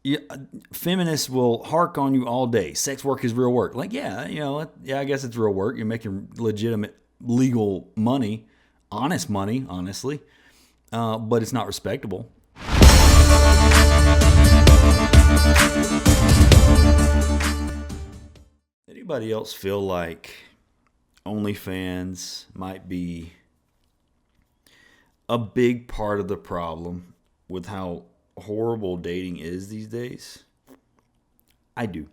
Yeah, feminists will hark on you all day. Sex work is real work. Like, yeah, I guess it's real work. You're making legitimate, legal money, honest money, honestly, but it's not respectable. Anybody else feel like OnlyFans might be a big part of the problem with how horrible dating is these days? I do.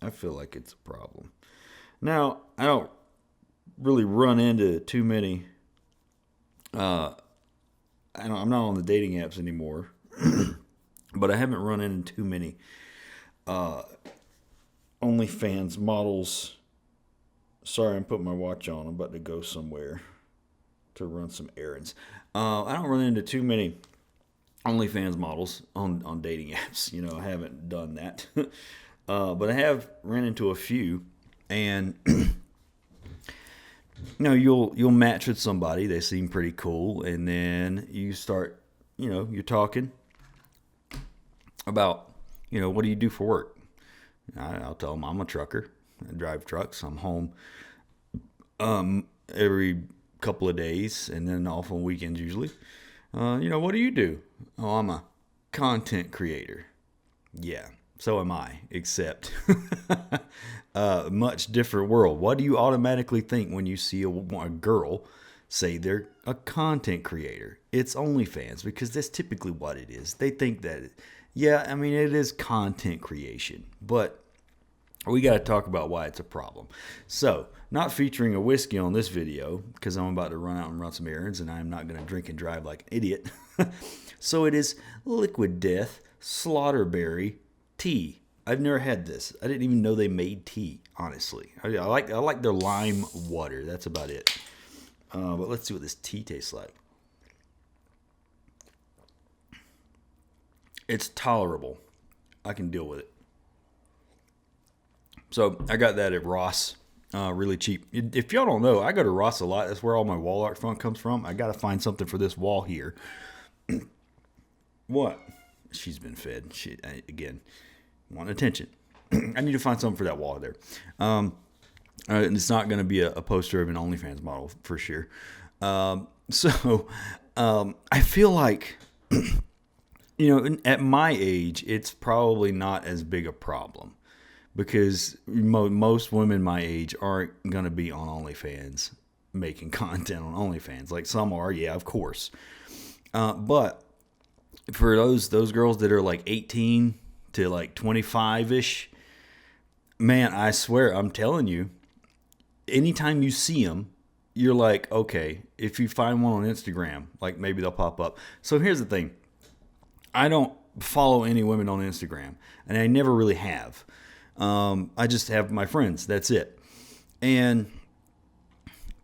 I feel like it's a problem. Now, I don't really run into too many. I'm not on the dating apps anymore, but I haven't run into too many OnlyFans models. Sorry, I'm putting my watch on. I'm about to go somewhere to run some errands. I don't run into too many OnlyFans models on dating apps. I haven't done that. But I have ran into a few, and you'll match with somebody. They seem pretty cool, and then you start, you're talking about, what do you do for work? I'll tell them I'm a trucker. I drive trucks. I'm home every couple of days, and then off on weekends usually. What do you do? Oh, I'm a content creator. Yeah, so am I, except much different world. What do you automatically think when you see a girl say they're a content creator? It's OnlyFans, because that's typically what it is. They think that, it is content creation, but we got to talk about why it's a problem. So, not featuring a whiskey on this video, because I'm about to run out and run some errands, and I'm not going to drink and drive like an idiot. So it is Liquid Death Slaughterberry tea. I've never had this. I didn't even know they made tea, honestly. I like their lime water. That's about it. But let's see what this tea tastes like. It's tolerable. I can deal with it. So I got that at Ross, really cheap. If y'all don't know, I go to Ross a lot. That's where all my wall art fun comes from. I got to find something for this wall here. What? She's been fed. Again, want attention. I need to find something for that wall there. And it's not going to be a poster of an OnlyFans model for sure. So I feel like, at my age, it's probably not as big a problem, because most women my age aren't going to be on OnlyFans making content on OnlyFans. Like, some are, yeah, of course. But for those girls that are like 18 to like 25-ish, man, I swear, I'm telling you, anytime you see them, you're like, okay, if you find one on Instagram, like, maybe they'll pop up. So here's the thing. I don't follow any women on Instagram, and I never really have. I just have my friends. That's it. And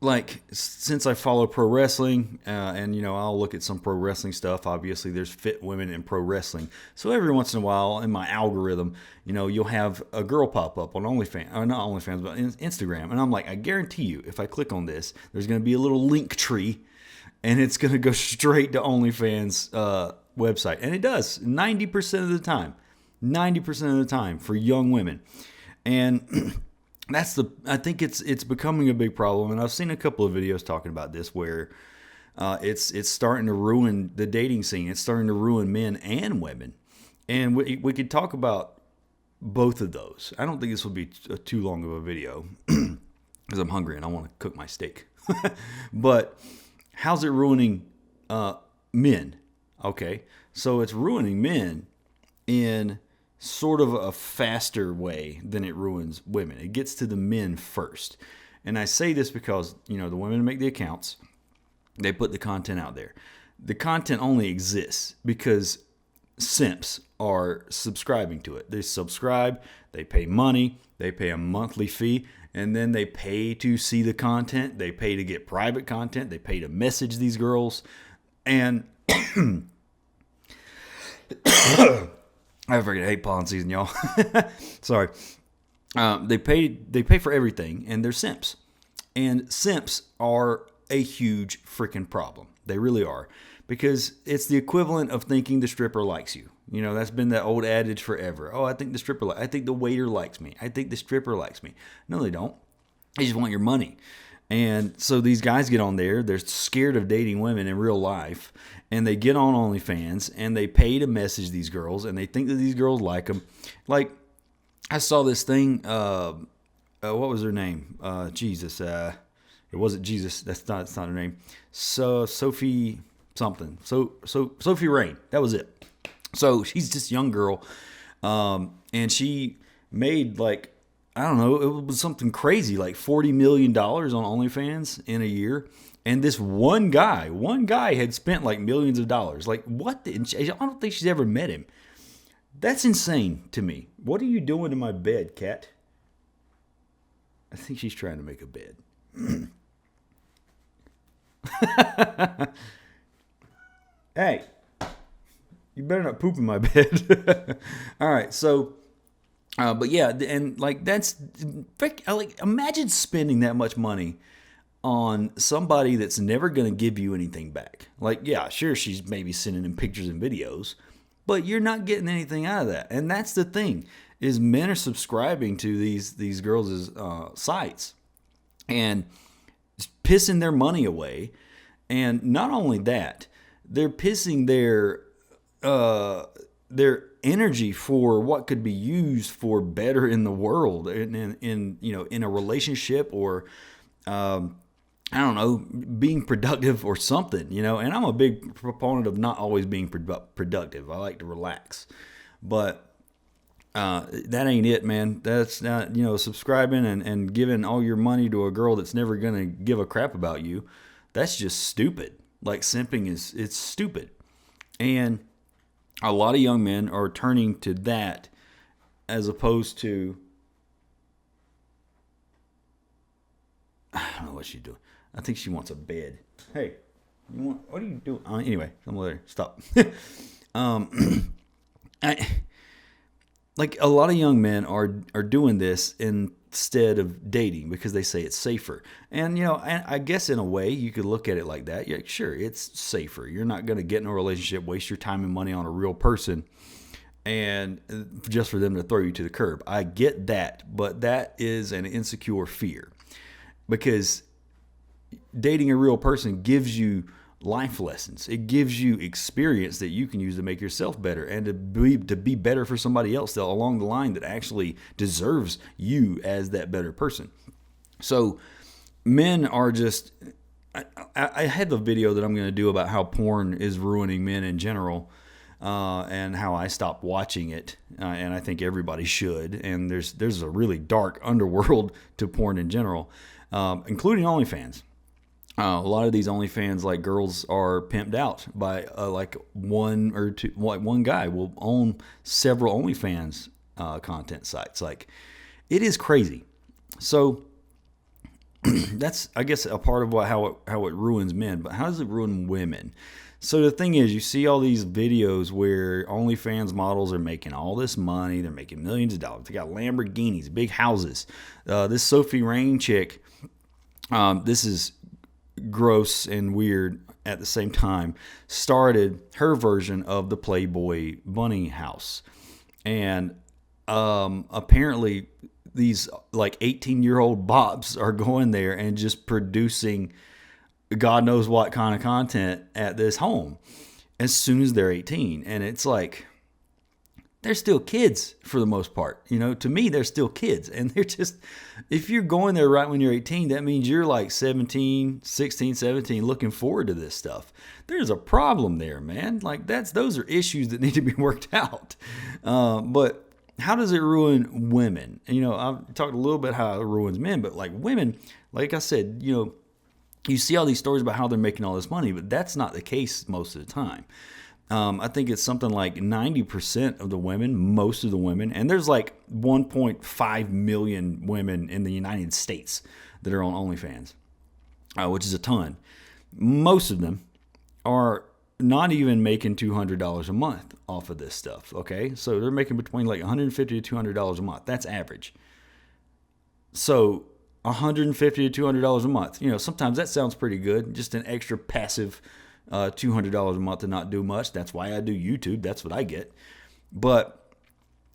like, since I follow pro wrestling, and I'll look at some pro wrestling stuff. Obviously, there's fit women in pro wrestling. So every once in a while, in my algorithm, you'll have a girl pop up on OnlyFans, or not OnlyFans, but Instagram. And I'm like, I guarantee you, if I click on this, there's going to be a little link tree, and it's going to go straight to OnlyFans website. And it does 90% of the time. 90% of the time for young women. And I think it's becoming a big problem. And I've seen a couple of videos talking about this, where it's starting to ruin the dating scene. It's starting to ruin men and women. And we could talk about both of those. I don't think this will be too long of a video, because I'm hungry and I want to cook my steak. But how's it ruining men? Okay, so it's ruining men in sort of a faster way than it ruins women. It gets to the men first. And I say this because, the women make the accounts. They put the content out there. The content only exists because simps are subscribing to it. They subscribe, they pay money, they pay a monthly fee, and then they pay to see the content. They pay to get private content. They pay to message these girls. And I freaking hate pollen season, y'all. Sorry. They pay for everything, and they're simps. And simps are a huge freaking problem. They really are. because it's the equivalent of thinking the stripper likes you. You know, that's been that old adage forever. Oh, I think the stripper, I think the waiter likes me. I think the stripper likes me. No, they don't. They just want your money. And so these guys get on there. They're scared of dating women in real life. And they get on OnlyFans and they pay to message these girls. And they think that these girls like them. Like, I saw this thing. What was her name? Jesus. It wasn't Jesus. That's not her name. So Sophie something. So Sophie Rain. That was it. So she's this young girl, and she made like, I don't know, it was something crazy, like $40 million on OnlyFans in a year. And this one guy had spent like millions of dollars. Like, what? I don't think she's ever met him. That's insane to me. What are you doing in my bed, cat? I think she's trying to make a bed. Hey, you better not poop in my bed. All right, so, but yeah, and like that's, like, imagine spending that much money on somebody that's never going to give you anything back. Like, yeah, sure, she's maybe sending him pictures and videos, but you're not getting anything out of that. And that's the thing, is men are subscribing to these girls' sites and pissing their money away. And not only that, they're pissing their energy for what could be used for better in the world, in you know, in a relationship, or I don't know, being productive or something, you know. And I'm a big proponent of not always being productive. I like to relax, but that ain't it, man. That's not, you know, subscribing and giving all your money to a girl that's never gonna give a crap about you. That's just stupid. Like, simping it's stupid. And a lot of young men are turning to that as opposed to, I don't know what she's doing. I think she wants a bed. Hey, what are you doing? Anyway, I'm gonna let her stop. Like, a lot of young men are doing this instead of dating because they say it's safer. And, you know, I guess in a way you could look at it like that. Yeah, sure, it's safer. You're not going to get in a relationship, waste your time and money on a real person, and just for them to throw you to the curb. I get that, but that is an insecure fear, because dating a real person gives you life lessons. It gives you experience that you can use to make yourself better and to be better for somebody else along the line that actually deserves you as that better person. So men are just, I have a video that I'm going to do about how porn is ruining men in general, and how I stopped watching it, and I think everybody should. And there's a really dark underworld to porn in general, including OnlyFans. A lot of these OnlyFans, like, girls are pimped out by like one or two. Like, one guy will own several OnlyFans content sites. Like, it is crazy. So that's, I guess, a part of how it ruins men. But how does it ruin women? So the thing is, you see all these videos where OnlyFans models are making all this money. They're making millions of dollars. They got Lamborghinis, big houses. This Sophie Rain chick, this is gross and weird at the same time, started her version of the Playboy bunny house. And apparently these like 18-year-old bops are going there and just producing God knows what kind of content at this home as soon as they're 18. And it's like, they're still kids for the most part. You know, to me, they're still kids. And they're just, if you're going there right when you're 18, that means you're like 16, 17, looking forward to this stuff. There's a problem there, man. Like, those are issues that need to be worked out. But how does it ruin women? And, you know, I've talked a little bit how it ruins men, but like women, like I said, you know, you see all these stories about how they're making all this money, but that's not the case most of the time. I think it's something like 90% of the women, most of the women, and there's like 1.5 million women in the United States that are on OnlyFans, which is a ton. Most of them are not even making $200 a month off of this stuff, okay? So they're making between like $150 to $200 a month. That's average. So $150 to $200 a month. You know, sometimes that sounds pretty good, just an extra passive $200 a month to not do much. That's why I do YouTube. That's what I get. But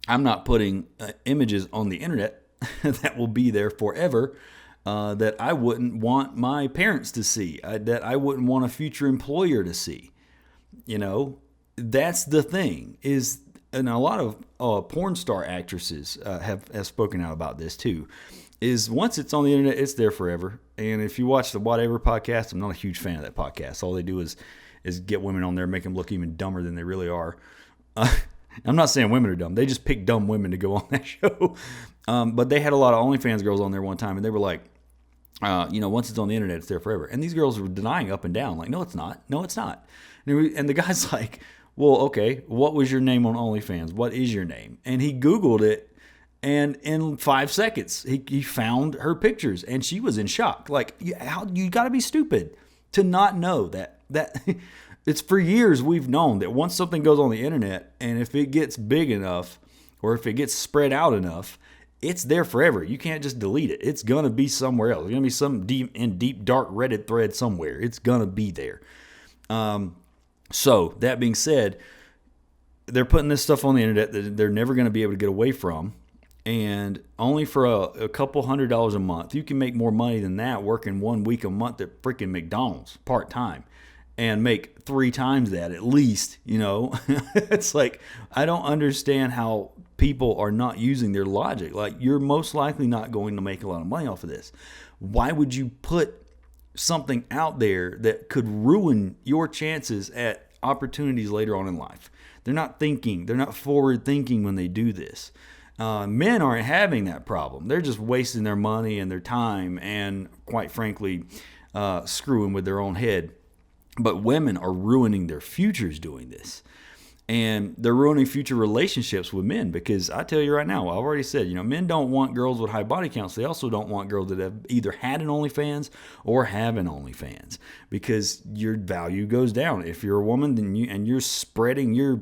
I'm not putting images on the internet that will be there forever that I wouldn't want my parents to see, that I wouldn't want a future employer to see. You know, that's the thing is, and a lot of porn star actresses have spoken out about this too, is once it's on the internet, it's there forever. And if you watch the Whatever podcast, I'm not a huge fan of that podcast. All they do is get women on there, make them look even dumber than they really are. I'm not saying women are dumb. They just pick dumb women to go on that show. But they had a lot of OnlyFans girls on there one time, and they were like, once it's on the internet, it's there forever. And these girls were denying up and down, like, no, it's not. No, it's not. And the guy's like, well, okay, what was your name on OnlyFans? What is your name? And he Googled it, and in 5 seconds, he found her pictures, and she was in shock. Like, you got to be stupid to not know that it's for years we've known that once something goes on the internet, and if it gets big enough, or if it gets spread out enough, it's there forever. You can't just delete it. It's going to be somewhere else. It's going to be some deep, dark Reddit thread somewhere. It's going to be there. So that being said, they're putting this stuff on the internet that they're never going to be able to get away from. And only for a couple $100 a month, you can make more money than that working 1 week a month at freaking McDonald's part-time and make 3 times that at least, It's like, I don't understand how people are not using their logic. Like, you're most likely not going to make a lot of money off of this. Why would you put something out there that could ruin your chances at opportunities later on in life? They're not thinking. They're not forward thinking when they do this. Men aren't having that problem. They're just wasting their money and their time and, quite frankly, screwing with their own head. But women are ruining their futures doing this. And they're ruining future relationships with men, because I tell you right now, I've already said, men don't want girls with high body counts. They also don't want girls that have either had an OnlyFans or have an OnlyFans, because your value goes down. If you're a woman, then you're spreading your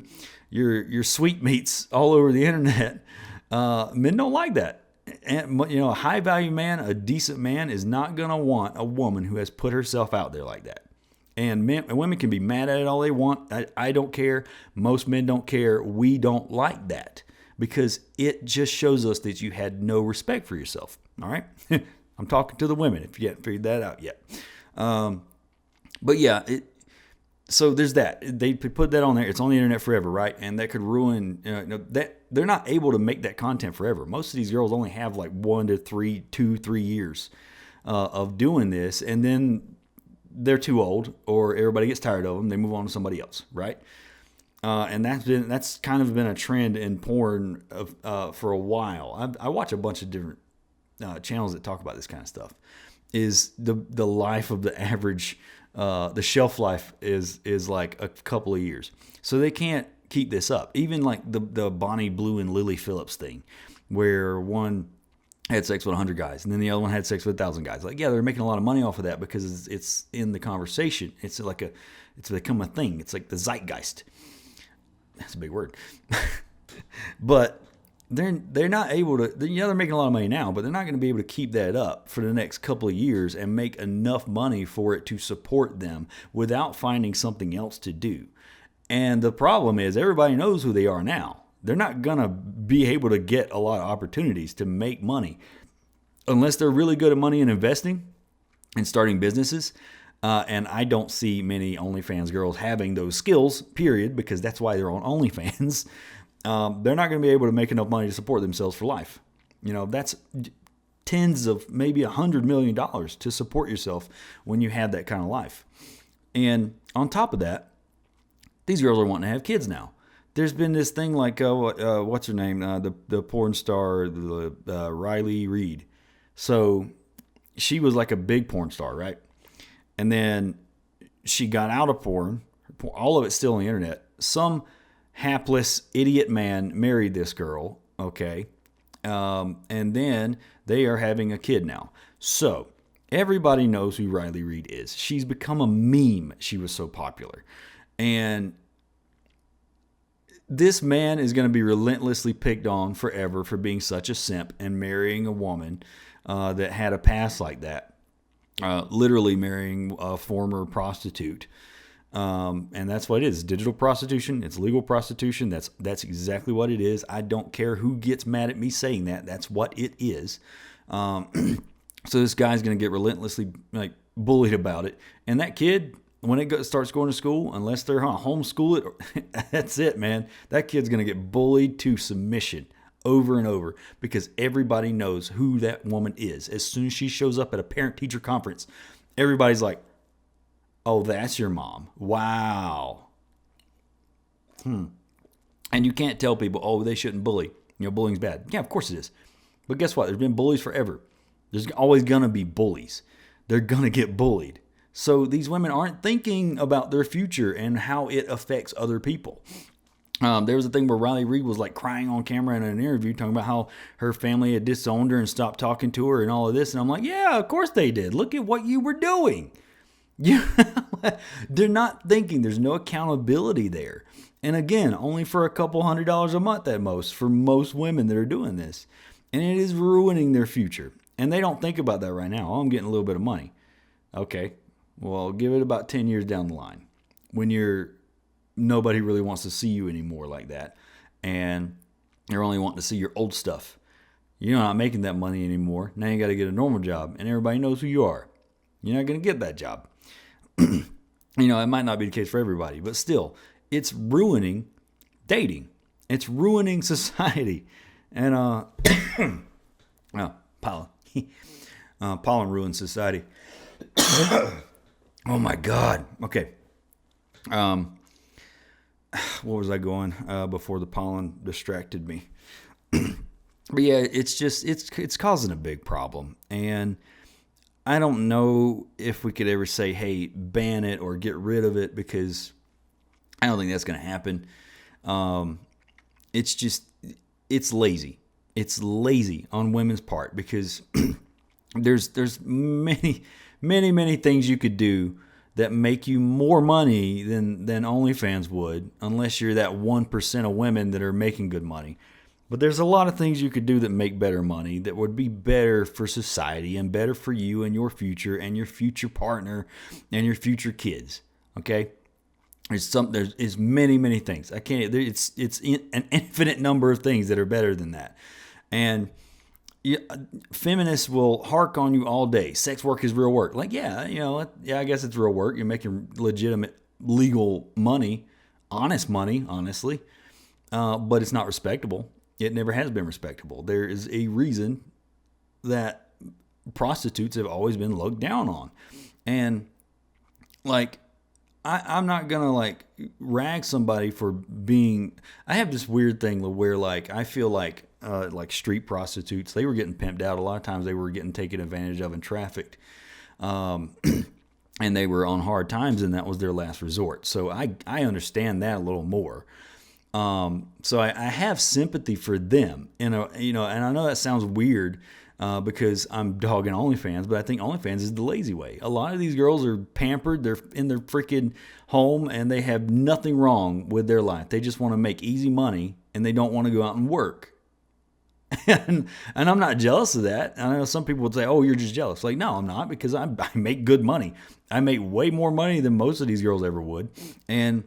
sweetmeats all over the internet. Men don't like that. And, a high value man, a decent man, is not going to want a woman who has put herself out there like that. And women can be mad at it all they want. I don't care. Most men don't care. We don't like that, because it just shows us that you had no respect for yourself. All right? I'm talking to the women if you haven't figured that out yet. But yeah, so there's that. They put that on there. It's on the internet forever, right? And that could ruin that. They're not able to make that content forever. Most of these girls only have like 2, 3 years of doing this, and then they're too old, or everybody gets tired of them. They move on to somebody else, right? And that's kind of been a trend in porn for a while. I watch a bunch of different channels that talk about this kind of stuff. Is the life of the average, the shelf life is like a couple of years, so they can't keep this up. Even like the Bonnie Blue and Lily Phillips thing, where one had sex with 100 guys, and then the other one had sex with 1,000 guys. Like, yeah, they're making a lot of money off of that because it's in the conversation. It's become a thing. It's like the zeitgeist. That's a big word. But they're not able to. They're making a lot of money now, but they're not going to be able to keep that up for the next couple of years and make enough money for it to support them without finding something else to do. And the problem is, everybody knows who they are now. They're not going to be able to get a lot of opportunities to make money unless they're really good at money and investing and starting businesses. And I don't see many OnlyFans girls having those skills, period, because that's why they're on OnlyFans. They're not going to be able to make enough money to support themselves for life. That's tens of maybe $100 million to support yourself when you have that kind of life. And on top of that, these girls are wanting to have kids now. There's been this thing like, what's her name? The porn star, Riley Reid. So she was like a big porn star, right? And then she got out of porn. All of it's still on the internet. Some hapless idiot man married this girl, okay? And then they are having a kid now. So everybody knows who Riley Reid is. She's become a meme. She was so popular. And this man is going to be relentlessly picked on forever for being such a simp and marrying a woman that had a past like that. Literally marrying a former prostitute. And that's what it is. Digital prostitution. It's legal prostitution. That's exactly what it is. I don't care who gets mad at me saying that. That's what it is. So this guy's going to get relentlessly like bullied about it. And that kid, when it starts going to school, unless they're homeschool it, that's it, man. That kid's going to get bullied to submission over and over because everybody knows who that woman is. As soon as she shows up at a parent-teacher conference, everybody's like, oh, that's your mom. Wow. And you can't tell people, oh, they shouldn't bully. Bullying's bad. Yeah, of course it is. But guess what? There's been bullies forever. There's always going to be bullies. They're going to get bullied. So these women aren't thinking about their future and how it affects other people. There was a thing where Riley Reid was like crying on camera in an interview talking about how her family had disowned her and stopped talking to her and all of this. And I'm like, yeah, of course they did. Look at what you were doing. They're not thinking. There's no accountability there. And again, only for a couple $100s a month at most for most women that are doing this. And it is ruining their future. And they don't think about that right now. Oh, I'm getting a little bit of money. Okay, well, give it about 10 years down the line when nobody really wants to see you anymore like that. And they're only wanting to see your old stuff. You're not making that money anymore. Now you got to get a normal job and everybody knows who you are. You're not going to get that job. It might not be the case for everybody, but still, it's ruining dating. It's ruining society. And, pollen ruins society. Oh my God. Okay. What was I going before the pollen distracted me? But yeah, it's causing a big problem. And I don't know if we could ever say, hey, ban it or get rid of it, because I don't think that's going to happen. It's lazy. It's lazy on women's part because there's many things you could do that make you more money than OnlyFans would, unless you're that 1% of women that are making good money. But there's a lot of things you could do that make better money, that would be better for society and better for you and your future partner and your future kids. Okay? There's many things. It's an infinite number of things that are better than that. And feminists will hark on you all day. Sex work is real work. Like, I guess it's real work. You're making legitimate, legal money, honest money, honestly. But it's not respectable. It never has been respectable. There is a reason that prostitutes have always been looked down on. And, like, I'm not going to, like, rag somebody for being... I have this weird thing where, like, I feel like street prostitutes, they were getting pimped out. A lot of times they were getting taken advantage of and trafficked. And they were on hard times, and that was their last resort. So I understand that a little more. So I have sympathy for them. And I know that sounds weird because I'm dogging OnlyFans, but I think OnlyFans is the lazy way. A lot of these girls are pampered. They're in their freaking home, and they have nothing wrong with their life. They just want to make easy money, and they don't want to go out and work. And I'm not jealous of that. I know some people would say, oh, you're just jealous. Like, no, I'm not, because I make good money. I make way more money than most of these girls ever would. And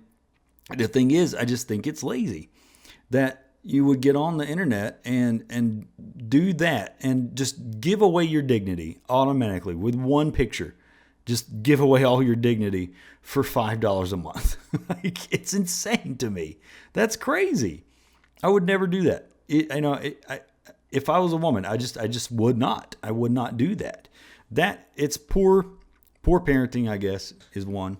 the thing is, I just think it's lazy that you would get on the internet and do that and just give away your dignity automatically with one picture. Just give away all your dignity for $5 a month. Like, it's insane to me. That's crazy. I would never do that. If I was a woman, I just would not. I would not do that. It's poor parenting, I guess, is one.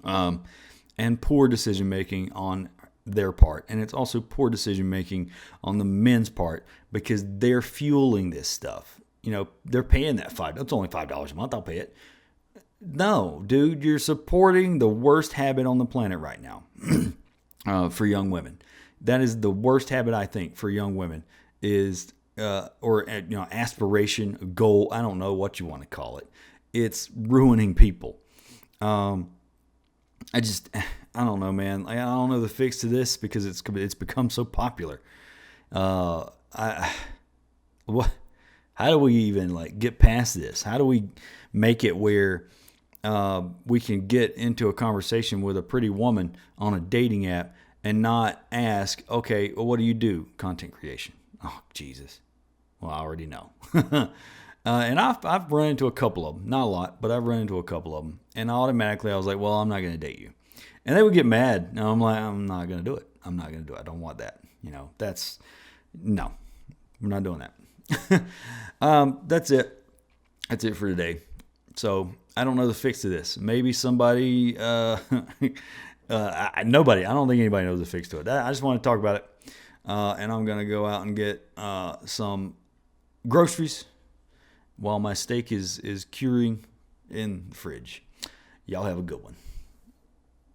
And poor decision making on their part. And it's also poor decision making on the men's part, because they're fueling this stuff. They're paying that $5. That's only $5 a month. I'll pay it. No, dude, you're supporting the worst habit on the planet right now for young women. That is the worst habit, I think, for young women is, aspiration, goal. I don't know what you want to call it. It's ruining people. I don't know, man. I don't know the fix to this because it's become so popular. How do we even get past this? How do we make it where we can get into a conversation with a pretty woman on a dating app and not ask, okay, well, what do you do? Content creation. Oh, Jesus. Well, I already know. And I've run into a couple of them. Not a lot, but I've run into a couple of them. And automatically I was like, well, I'm not going to date you. And they would get mad. And I'm like, I'm not going to do it. I'm not going to do it. I don't want that. No, we're not doing that. That's it. That's it for today. So I don't know the fix to this. Maybe somebody, nobody, I don't think anybody knows the fix to it. I just want to talk about it. And I'm going to go out and get some groceries while my steak is curing in the fridge. Y'all have a good one.